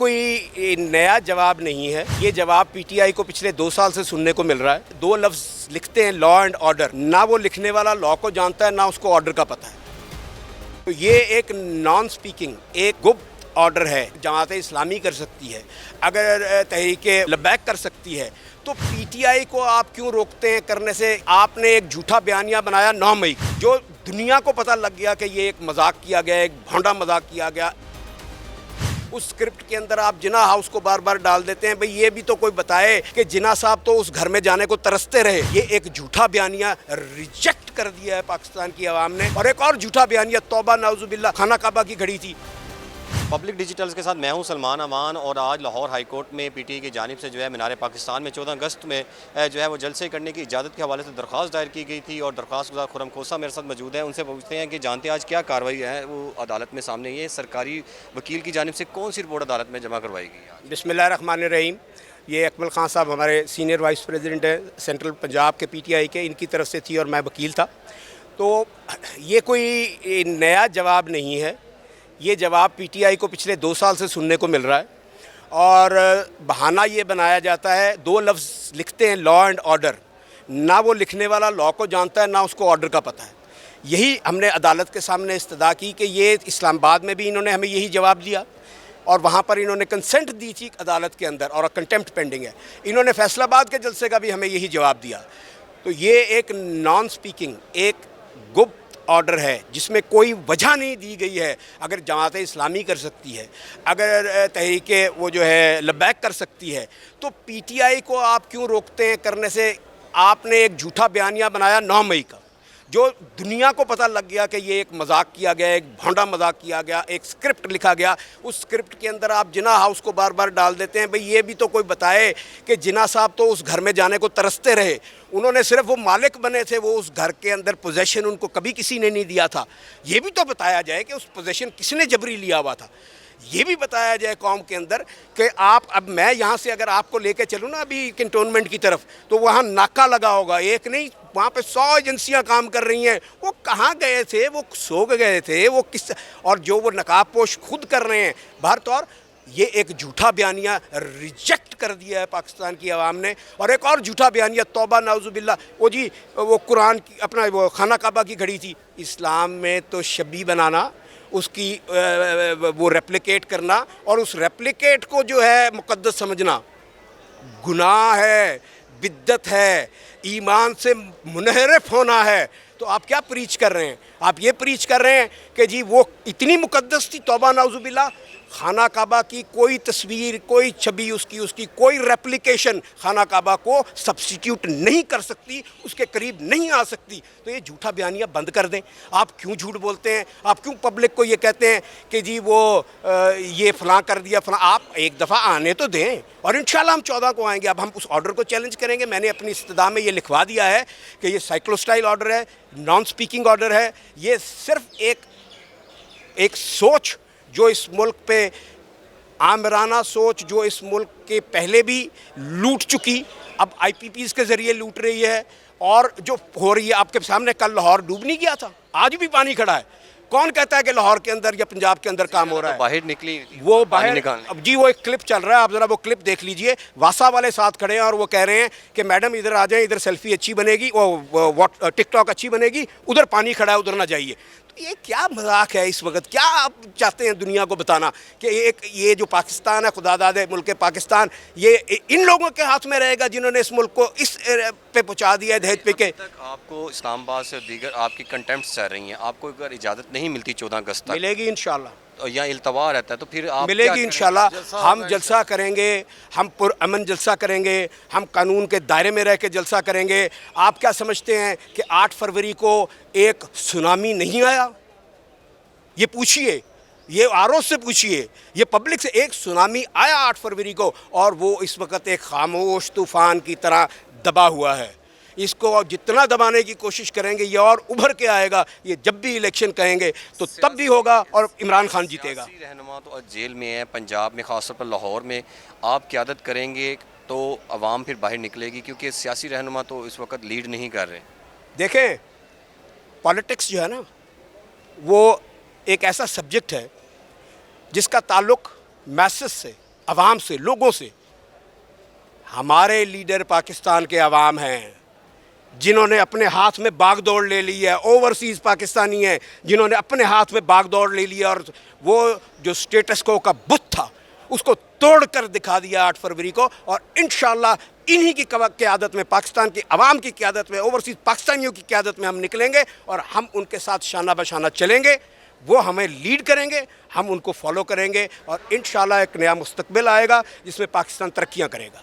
کوئی نیا جواب نہیں ہے. یہ جواب پی ٹی آئی کو پچھلے 2 سال سے سننے کو مل رہا ہے. 2 لفظ لکھتے ہیں لا اینڈ آرڈر. نہ وہ لکھنے والا لا کو جانتا ہے نہ اس کو آرڈر کا پتہ ہے. تو یہ ایک نان سپیکنگ ایک گپت آرڈر ہے. جماعت اسلامی کر سکتی ہے, اگر تحریک لبیک کر سکتی ہے, تو پی ٹی آئی کو آپ کیوں روکتے ہیں کرنے سے؟ آپ نے ایک جھوٹا بیانیہ بنایا 9 مئی کو, جو دنیا کو پتہ لگ گیا کہ یہ ایک مذاق کیا گیا, ایک بھونڈا مذاق کیا گیا. اس اسکرپٹ کے اندر آپ جناح ہاؤس کو بار بار ڈال دیتے ہیں. بھئی یہ بھی تو کوئی بتائے کہ جناح صاحب تو اس گھر میں جانے کو ترستے رہے. یہ ایک جھوٹا بیانیہ ریجیکٹ کر دیا ہے پاکستان کی عوام نے. اور ایک اور جھوٹا بیانیہ, توبہ نعوذ باللہ, خانہ کعبہ کی گھڑی تھی. پبلک ڈیجیٹلز کے ساتھ میں ہوں سلمان امان, اور آج لاہور ہائی کورٹ میں پی ٹی آئی کی جانب سے جو ہے مینار پاکستان میں 14 اگست میں جو ہے وہ جلسے کرنے کی اجازت کے حوالے سے درخواست دائر کی گئی تھی. اور درخواست گزار خرم کھوسہ میرے ساتھ موجود ہیں. ان سے پوچھتے ہیں کہ جانتے ہیں آج کیا کارروائی ہے وہ عدالت میں سامنے یہ سرکاری وکیل کی جانب سے کون سی رپورٹ عدالت میں جمع کروائی گئی؟ بسم اللہ الرحمن الرحیم. یہ اکمل خان صاحب ہمارے سینئر وائس پریزیڈنٹ ہیں سینٹرل پنجاب کے پی ٹی آئی کے, ان کی طرف سے تھی اور میں وکیل تھا. تو یہ کوئی نیا جواب نہیں ہے. یہ جواب پی ٹی آئی کو پچھلے 2 سال سے سننے کو مل رہا ہے. اور بہانہ یہ بنایا جاتا ہے, 2 لفظ لکھتے ہیں لا اینڈ آرڈر. نہ وہ لکھنے والا لا کو جانتا ہے نہ اس کو آرڈر کا پتہ ہے. یہی ہم نے عدالت کے سامنے استدعا کی کہ یہ اسلام آباد میں بھی انہوں نے ہمیں یہی جواب دیا, اور وہاں پر انہوں نے کنسنٹ دی تھی عدالت کے اندر, اور کنٹیمپٹ پینڈنگ ہے. انہوں نے فیصل آباد کے جلسے کا بھی ہمیں یہی جواب دیا. تو یہ ایک نان سپیکنگ ایک گپت آرڈر ہے جس میں کوئی وجہ نہیں دی گئی ہے. اگر جماعت اسلامی کر سکتی ہے, اگر تحریک وہ جو ہے لبیک کر سکتی ہے, تو پی ٹی آئی کو آپ کیوں روکتے ہیں کرنے سے؟ آپ نے ایک جھوٹا بیانیہ بنایا 9 مئی کا, جو دنیا کو پتہ لگ گیا کہ یہ ایک مذاق کیا گیا, ایک بھونڈا مذاق کیا گیا, ایک اسکرپٹ لکھا گیا. اس اسکرپٹ کے اندر آپ جناح ہاؤس کو بار بار ڈال دیتے ہیں. بھئی یہ بھی تو کوئی بتائے کہ جناح صاحب تو اس گھر میں جانے کو ترستے رہے. انہوں نے صرف وہ مالک بنے تھے, وہ اس گھر کے اندر پوزیشن ان کو کبھی کسی نے نہیں دیا تھا. یہ بھی تو بتایا جائے کہ اس پوزیشن کس نے جبری لیا ہوا تھا. یہ بھی بتایا جائے قوم کے اندر کہ آپ, اب میں یہاں سے اگر آپ کو لے کے چلوں نا ابھی کنٹونمنٹ کی طرف, تو وہاں ناکہ لگا ہوگا, ایک نہیں وہاں پہ 100 ایجنسیاں کام کر رہی ہیں. وہ کہاں گئے تھے, وہ سو گئے تھے, وہ کس, اور جو وہ نقاب پوش خود کر رہے ہیں. بہرطور یہ ایک جھوٹا بیانیہ ریجیکٹ کر دیا ہے پاکستان کی عوام نے. اور ایک اور جھوٹا بیانیہ, توبہ نعوذ باللہ, وہ جی وہ قرآن کی اپنا وہ خانہ کعبہ کی گھڑی تھی. اسلام میں تو شبیہ بنانا, اس کی وہ ریپلیکیٹ کرنا, اور اس ریپلیکیٹ کو جو ہے مقدس سمجھنا گناہ ہے, بدعت ہے, ایمان سے منحرف ہونا ہے. تو آپ کیا پریچ کر رہے ہیں؟ آپ یہ پریچ کر رہے ہیں کہ جی وہ اتنی مقدس تھی, توبہ نعوذ باللہ, خانہ کعبہ کی کوئی تصویر, کوئی چھبی اس کی کوئی ریپلیکیشن خانہ کعبہ کو سبسٹیٹیوٹ نہیں کر سکتی, اس کے قریب نہیں آ سکتی. تو یہ جھوٹا بیانیہ بند کر دیں. آپ کیوں جھوٹ بولتے ہیں؟ آپ کیوں پبلک کو یہ کہتے ہیں کہ جی وہ یہ فلاں کر دیا فلاں؟ آپ ایک دفعہ آنے تو دیں, اور انشاءاللہ ہم 14 کو آئیں گے. اب ہم اس آرڈر کو چیلنج کریں گے. میں نے اپنی استدعا میں یہ لکھوا دیا ہے کہ یہ سائیکلوسٹائل آرڈر ہے, نان سپیکنگ آرڈر ہے. یہ صرف ایک سوچ جو اس ملک پہ, آمرانہ سوچ جو اس ملک کے پہلے بھی لوٹ چکی, اب آئی پی پیز کے ذریعے لوٹ رہی ہے, اور جو ہو رہی ہے. آپ کے سامنے کل لاہور ڈوب نہیں گیا تھا, آج بھی پانی کھڑا ہے. کون کہتا ہے کہ لاہور کے اندر یا پنجاب کے اندر کام ہو رہا ہے؟ باہر نکلی وہ باہر جی وہ ایک کلپ چل رہا ہے, آپ ذرا وہ کلپ دیکھ لیجئے. واسا والے ساتھ کھڑے ہیں اور وہ کہہ رہے ہیں کہ میڈم ادھر آ جائیں, ادھر سیلفی اچھی بنے گی, وہ ٹک ٹاک اچھی بنے گی, ادھر پانی کھڑا ہے ادھر نہ جائیے. تو یہ کیا مذاق ہے اس وقت؟ کیا آپ چاہتے ہیں دنیا کو بتانا کہ یہ جو پاکستان ہے, خدا داد ہے ملک پاکستان, یہ ان لوگوں کے ہاتھ میں رہے گا جنہوں نے اس ملک کو اس پہ پہنچا دیا ہے, دہیج پہ. کہ آپ کو اسلام آباد سے دیگر آپ کی کنٹیمپٹس چل رہی ہیں, آپ کو اگر اجازت نہیں ملتی 14 اگست تک ملے گی انشاءاللہ, یا التوا رہتا ہے, تو پھر آپ ملے گی انشاءاللہ. ہم جلسہ کریں گے, ہم پرامن جلسہ کریں گے, ہم قانون کے دائرے میں رہ کے جلسہ کریں گے. آپ کیا سمجھتے ہیں کہ 8 فروری کو ایک سونامی نہیں آیا؟ یہ پوچھئے, یہ آر او سے پوچھئے, یہ پبلک سے. ایک سونامی آیا 8 فروری کو, اور وہ اس وقت ایک خاموش طوفان کی طرح دبا ہوا ہے. اس کو جتنا دبانے کی کوشش کریں گے یہ اور ابھر کے آئے گا. یہ جب بھی الیکشن کہیں گے تو تب بھی ہوگا, اور عمران خان جیتے گا. سیاسی رہنما تو جیل میں ہیں پنجاب میں, خاص طور پر لاہور میں. آپ قیادت کریں گے تو عوام پھر باہر نکلے گی, کیونکہ سیاسی رہنما تو اس وقت لیڈ نہیں کر رہے. دیکھیں, پالیٹکس جو ہے نا, وہ ایک ایسا سبجیکٹ ہے جس کا تعلق میسز سے, عوام سے، لوگوں سے. ہمارے لیڈر پاکستان کے عوام ہیں جنہوں نے اپنے ہاتھ میں باغ دوڑ لے لی ہے. اوورسیز پاکستانی ہیں جنہوں نے اپنے ہاتھ میں باغ دوڑ لے لیا اور وہ جو سٹیٹس کو کا بت تھا اس کو توڑ کر دکھا دیا 8 فروری کو. اور انشاءاللہ انہی کی قیادت میں، پاکستان کی عوام کی قیادت میں، اوورسیز پاکستانیوں کی قیادت میں ہم نکلیں گے اور ہم ان کے ساتھ شانہ بشانہ چلیں گے. وہ ہمیں لیڈ کریں گے، ہم ان کو فالو کریں گے اور انشاءاللہ ایک نیا مستقبل آئے گا جس میں پاکستان ترقیاں کرے گا.